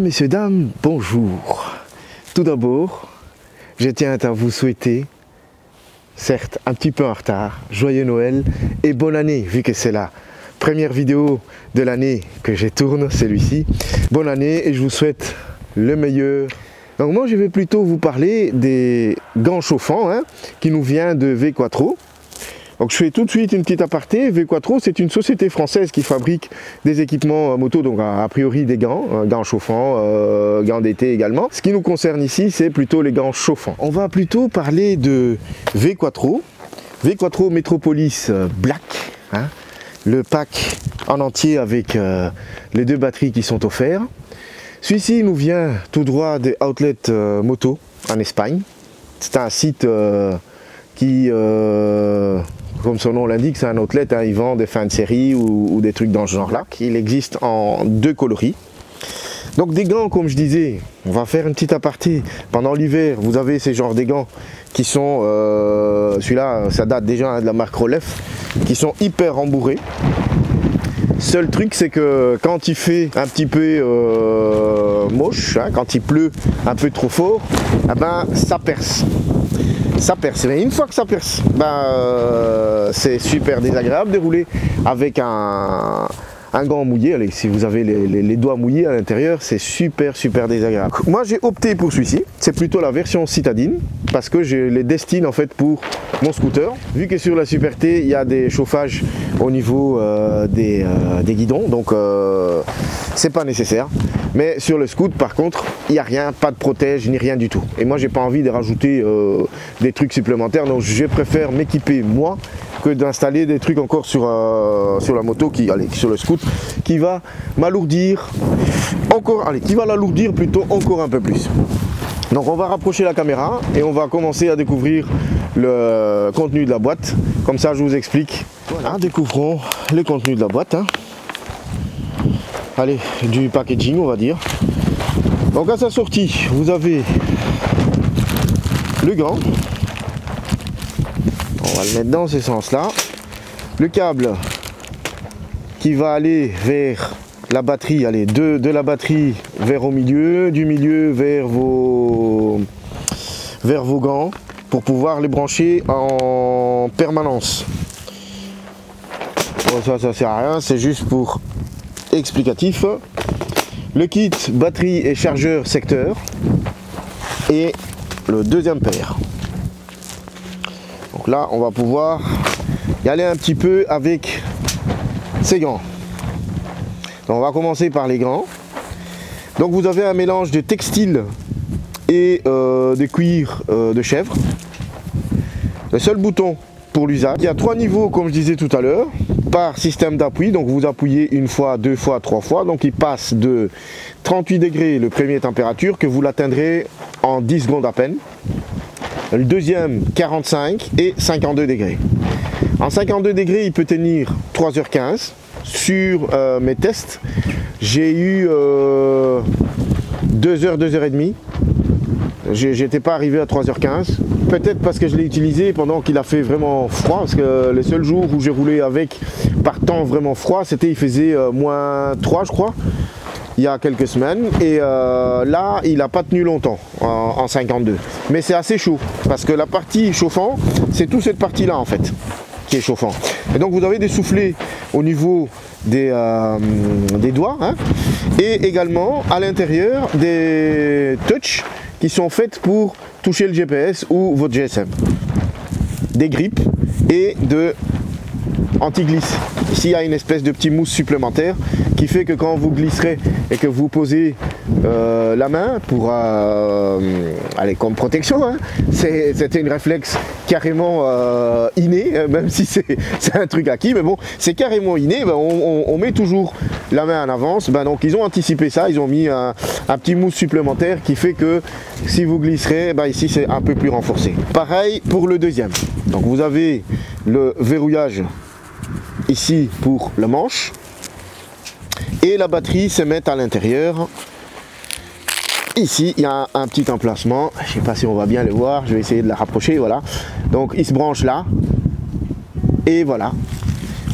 messieurs, dames, bonjour. Tout d'abord, je tiens à vous souhaiter, certes un petit peu en retard, joyeux Noël et bonne année, vu que c'est la première vidéo de l'année que je tourne, celui-ci. Bonne année et je vous souhaite le meilleur. Donc moi je vais plutôt vous parler des gants chauffants qui nous vient de V-Quattro. Donc je fais tout de suite une petite aparté. V-Quattro, c'est une société française qui fabrique des équipements moto, donc a priori des gants, gants chauffants, gants d'été également. Ce qui nous concerne ici, c'est plutôt les gants chauffants. On va plutôt parler de V-Quattro, V-Quattro Metropolis Black, le pack en entier avec les deux batteries qui sont offertes. Celui-ci nous vient tout droit des outlets moto en Espagne. C'est un site qui, comme son nom l'indique, c'est un outlet, ils vendent des fins de série ou des trucs dans ce genre-là. Il existe en deux coloris. Donc des gants, comme je disais, on va faire une petite aparté. Pendant l'hiver, vous avez ces genres de gants qui sont, celui-là, ça date déjà de la marque Rolef, qui sont hyper rembourrés. Seul truc, c'est que quand il fait un petit peu moche, quand il pleut un peu trop fort, ça perce. Ça perce. Mais une fois que ça perce, c'est super désagréable de rouler avec un gant mouillé. Allez, si vous avez les doigts mouillés à l'intérieur, c'est super désagréable. Moi j'ai opté pour celui-ci, c'est plutôt la version citadine, parce que je les destine en fait pour mon scooter. Vu que sur la Super T, il y a des chauffages au niveau des guidons, donc c'est pas nécessaire. Mais sur le scoot par contre, il n'y a rien, pas de protège ni rien du tout. Et moi j'ai pas envie de rajouter des trucs supplémentaires, donc je préfère m'équiper moi que d'installer des trucs encore sur la moto, sur le scoot, qui va m'alourdir encore, qui va l'alourdir plutôt encore un peu plus. Donc on va rapprocher la caméra et on va commencer à découvrir le contenu de la boîte. Comme ça je vous explique. Voilà, découvrons le contenu de la boîte. Allez, du packaging on va dire. Donc à sa sortie, vous avez le gant. On va le mettre dans ce sens-là. Le câble qui va aller vers la batterie, de la batterie vers au milieu, du milieu vers vos gants pour pouvoir les brancher en permanence. Bon, ça sert à rien, c'est juste pour explicatif. Le kit batterie et chargeur secteur et le deuxième paire. Donc là on va pouvoir y aller un petit peu avec ces gants. Donc on va commencer par les gants. Donc vous avez un mélange de textile et de cuir de chèvre. Le seul bouton pour l'usage. Il y a 3 niveaux comme je disais tout à l'heure par système d'appui. Donc vous appuyez une fois, 2 fois, 3 fois. Donc il passe de 38 degrés le premier température que vous l'atteindrez en 10 secondes à peine. Le deuxième 45 et 52 degrés. En 52 degrés il peut tenir 3h15. Sur mes tests j'ai eu 2h, 2h30. J'étais pas arrivé à 3h15. Peut-être parce que je l'ai utilisé pendant qu'il a fait vraiment froid, parce que le seul jour où j'ai roulé avec par temps vraiment froid, c'était il faisait -3 je crois, il y a quelques semaines, et là il n'a pas tenu longtemps en 52. Mais c'est assez chaud, parce que la partie chauffant, c'est toute cette partie là en fait qui est chauffant. Et donc vous avez des soufflets au niveau des doigts, et également à l'intérieur des touches qui sont faites pour toucher le GPS ou votre GSM. Des grippes et de anti-glisse. Ici il y a une espèce de petit mousse supplémentaire qui fait que quand vous glisserez et que vous posez la main pour comme protection, c'était une réflexe carrément inné, même si c'est un truc acquis, mais bon, c'est carrément inné. On met toujours la main en avance. Donc ils ont anticipé ça, ils ont mis un petit mousse supplémentaire qui fait que si vous glisserez, ici c'est un peu plus renforcé. Pareil pour le deuxième. Donc vous avez le verrouillage ici pour le manche et la batterie se met à l'intérieur. Ici il y a un petit emplacement, je sais pas si on va bien le voir, je vais essayer de la rapprocher, voilà. Donc il se branche là et voilà,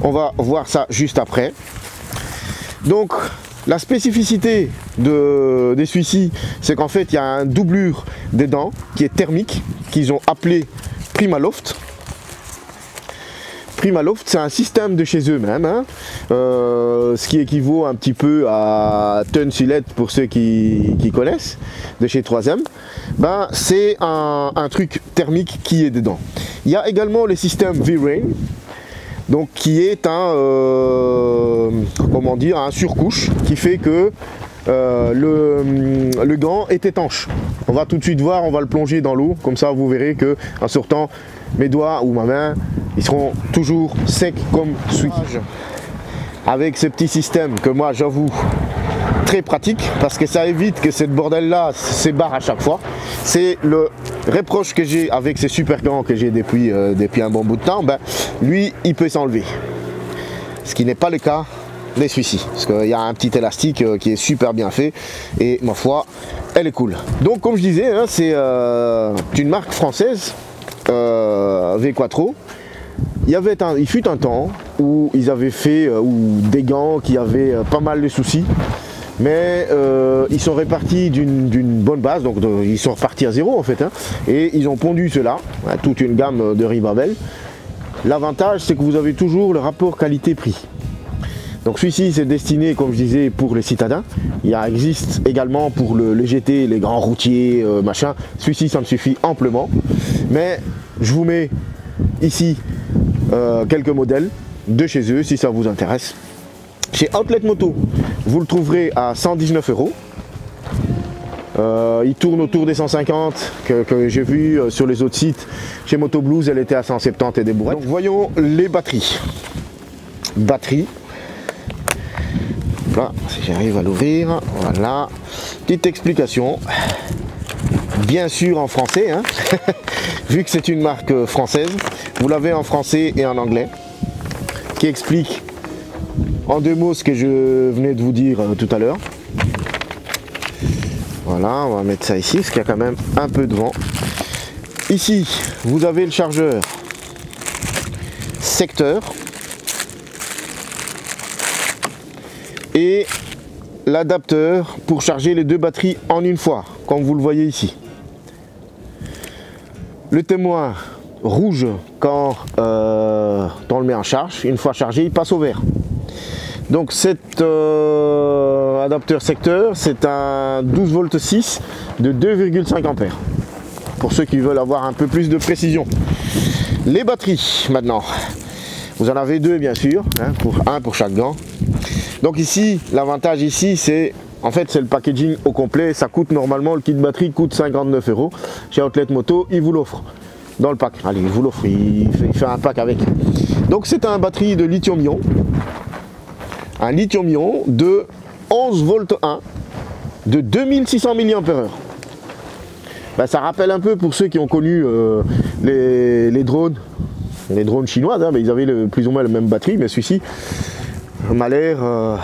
on va voir ça juste après. Donc La spécificité des celui-ci, c'est qu'en fait il y a une doublure des dents qui est thermique, qu'ils ont appelé Primaloft. Primaloft, c'est un système de chez eux-mêmes, hein, ce qui équivaut un petit peu à Tunsilette pour ceux qui connaissent, de chez 3M. Ben, c'est un truc thermique qui est dedans. Il y a également le système V-Rain, donc qui est comment dire, un surcouche qui fait que le gant est étanche. On va tout de suite voir, on va le plonger dans l'eau, comme ça vous verrez que en sortant mes doigts ou ma main, ils seront toujours secs comme switch. Avec ce petit système que moi j'avoue très pratique, parce que ça évite que cette bordel là s'ébarre à chaque fois. C'est le reproche que j'ai avec ces super gants que j'ai depuis un bon bout de temps. Ben, lui il peut s'enlever, ce qui n'est pas le cas des celui-ci, parce qu'il y a un petit élastique qui est super bien fait et ma foi elle est cool. Donc comme je disais, hein, c'est une marque française, V-Quattro. Il fut un temps où ils avaient fait des gants qui avaient pas mal de soucis, mais ils sont répartis d'une bonne base, donc ils sont repartis à zéro en fait, hein, et ils ont pondu cela, hein, toute une gamme de Ribabel. L'avantage c'est que vous avez toujours le rapport qualité-prix. Donc celui-ci c'est destiné, comme je disais, pour les citadins. Il existe également pour les GT, les grands routiers, machin. Celui-ci ça me suffit amplement. Mais je vous mets ici quelques modèles de chez eux si ça vous intéresse. Chez Outlet Moto, vous le trouverez à 119 €. Il tourne autour des 150 que j'ai vu sur les autres sites. Chez Moto Blues, elle était à 170 et des bourrettes. Donc voyons les batteries. Batterie. Là, si j'arrive à l'ouvrir, voilà. Petite explication. Bien sûr en français, hein. Vu que c'est une marque française, vous l'avez en français et en anglais, qui explique en 2 mots ce que je venais de vous dire tout à l'heure. Voilà, on va mettre ça ici, parce qu'il y a quand même un peu de vent. Ici, vous avez le chargeur secteur et l'adapteur pour charger les 2 batteries en une fois, comme vous le voyez ici. Le témoin rouge quand on le met en charge, une fois chargé, il passe au vert. Donc cet adapteur secteur, c'est un 12 volts 6 de 2,5 ampères. Pour ceux qui veulent avoir un peu plus de précision. Les batteries maintenant. Vous en avez 2 bien sûr, hein, un pour chaque gant. Donc ici, l'avantage ici, c'est en fait c'est le packaging au complet. Ça coûte normalement, le kit batterie coûte 59 €. Chez Outlet Moto, il vous l'offre dans le pack. Allez, il vous l'offre, il fait un pack avec. Donc c'est un batterie de lithium-ion. Un lithium-ion de 11 volts 1 de 2600 mAh. Ben, ça rappelle un peu pour ceux qui ont connu les drones chinoises, hein, mais ils avaient plus ou moins la même batterie, mais celui-ci m'a l'air un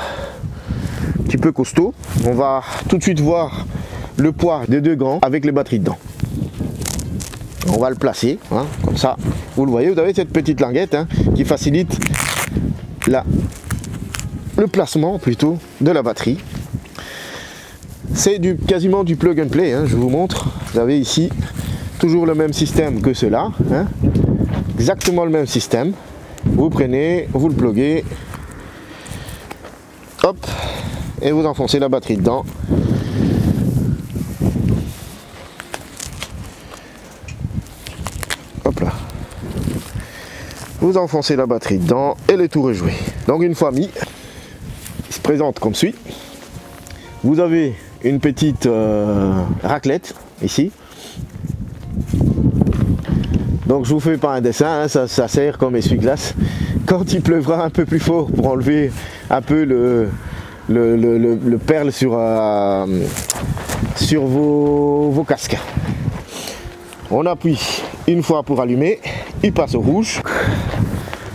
petit peu costaud. On va tout de suite voir le poids des 2 gants avec les batteries dedans. On va le placer, hein, comme ça, vous le voyez, vous avez cette petite languette, hein, qui facilite le placement plutôt de la batterie. C'est quasiment du plug and play, hein, je vous montre. Vous avez ici toujours le même système que cela, hein, exactement le même système. Vous prenez, vous le pluguez, hop, et vous enfoncez la batterie dedans. Hop là. Vous enfoncez la batterie dedans et le tour est joué. Donc une fois mis, il se présente comme suit. Vous avez une petite raclette ici. Donc je vous fais pas un dessin, hein, ça sert comme essuie-glace quand il pleuvra un peu plus fort pour enlever un peu le perle sur vos casques. On appuie une fois pour allumer, il passe au rouge.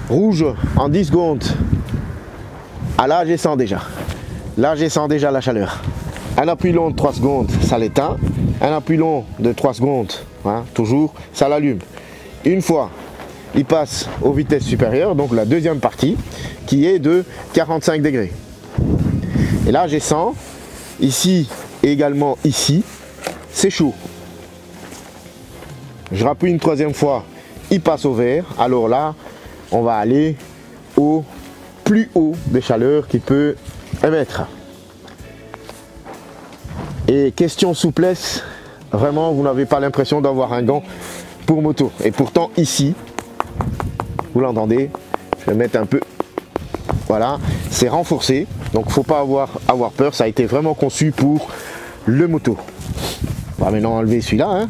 Rouge en 10 secondes. Ah là je sens déjà. Là je sens déjà la chaleur. Un appui long de 3 secondes, ça l'éteint. Un appui long de 3 secondes, hein, toujours, ça l'allume. Une fois, il passe aux vitesses supérieures, donc la deuxième partie, qui est de 45 degrés. Et là, j'ai 100. Ici et également ici, c'est chaud. Je rappuie une troisième fois, il passe au vert. Alors là, on va aller au plus haut des chaleurs qu'il peut émettre. Et question souplesse, vraiment, vous n'avez pas l'impression d'avoir un gant pour moto. Et pourtant, ici, vous l'entendez, je vais mettre un peu, voilà, c'est renforcé. Donc, faut pas avoir peur, ça a été vraiment conçu pour le moto. On va maintenant enlever celui-là, hein,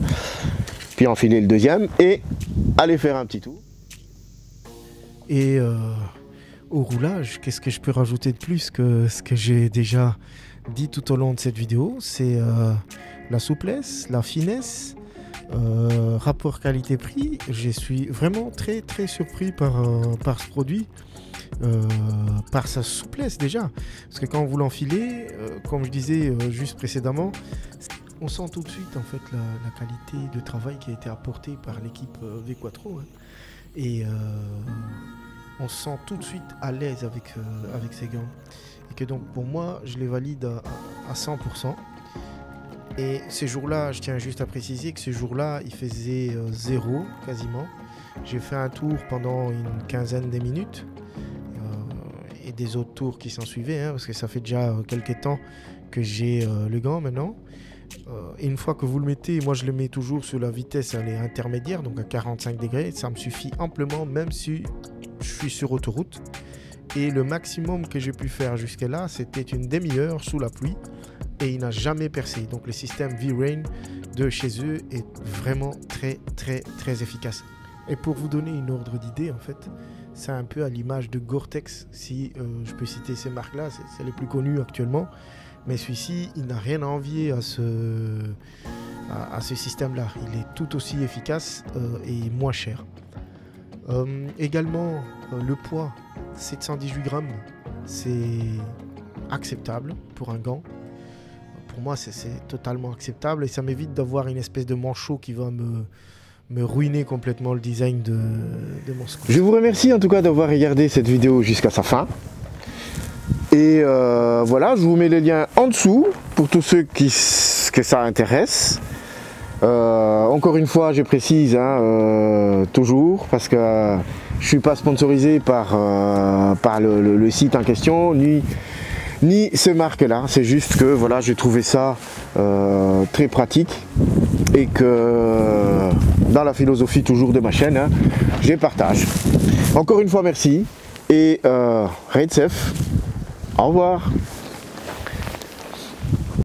puis enfiler le deuxième et aller faire un petit tour. Et au roulage, qu'est-ce que je peux rajouter de plus que ce que j'ai déjà dit tout au long de cette vidéo? C'est la souplesse, la finesse, rapport qualité-prix. Je suis vraiment très surpris par ce produit, par sa souplesse déjà. Parce que quand vous l'enfilez, comme je disais juste précédemment, on sent tout de suite en fait la qualité de travail qui a été apportée par l'équipe V-Quattro. Hein. Et on se sent tout de suite à l'aise avec ces gants. Et que donc pour moi, je les valide à 100%. Et ces jours-là, je tiens juste à préciser que ces jours-là, il faisait 0 quasiment. J'ai fait un tour pendant une quinzaine de minutes. Et des autres tours qui s'en suivaient, hein, parce que ça fait déjà quelques temps que j'ai le gant maintenant. Et une fois que vous le mettez, moi je le mets toujours sur la vitesse elle est intermédiaire, donc à 45 degrés, ça me suffit amplement même si je suis sur autoroute. Et le maximum que j'ai pu faire jusqu'à là, c'était une demi-heure sous la pluie et il n'a jamais percé. Donc le système V-Rain de chez eux est vraiment très efficace. Et pour vous donner une ordre d'idée, en fait, c'est un peu à l'image de Gore-Tex, si je peux citer ces marques-là, c'est les plus connues actuellement. Mais celui-ci, il n'a rien à envier à ce système-là. Il est tout aussi efficace et moins cher. Également, le poids, 718 grammes, c'est acceptable pour un gant. Pour moi, c'est totalement acceptable et ça m'évite d'avoir une espèce de manchot qui va me ruiner complètement le design de mon scout. Je vous remercie en tout cas d'avoir regardé cette vidéo jusqu'à sa fin. Et voilà, je vous mets les liens en dessous pour tous ceux que ça intéresse. Encore une fois, je précise, hein, toujours, parce que je ne suis pas sponsorisé par le site en question, ni ces marques-là. C'est juste que voilà, j'ai trouvé ça très pratique et que dans la philosophie toujours de ma chaîne, hein, je les partage. Encore une fois, merci et ride safe. Au revoir.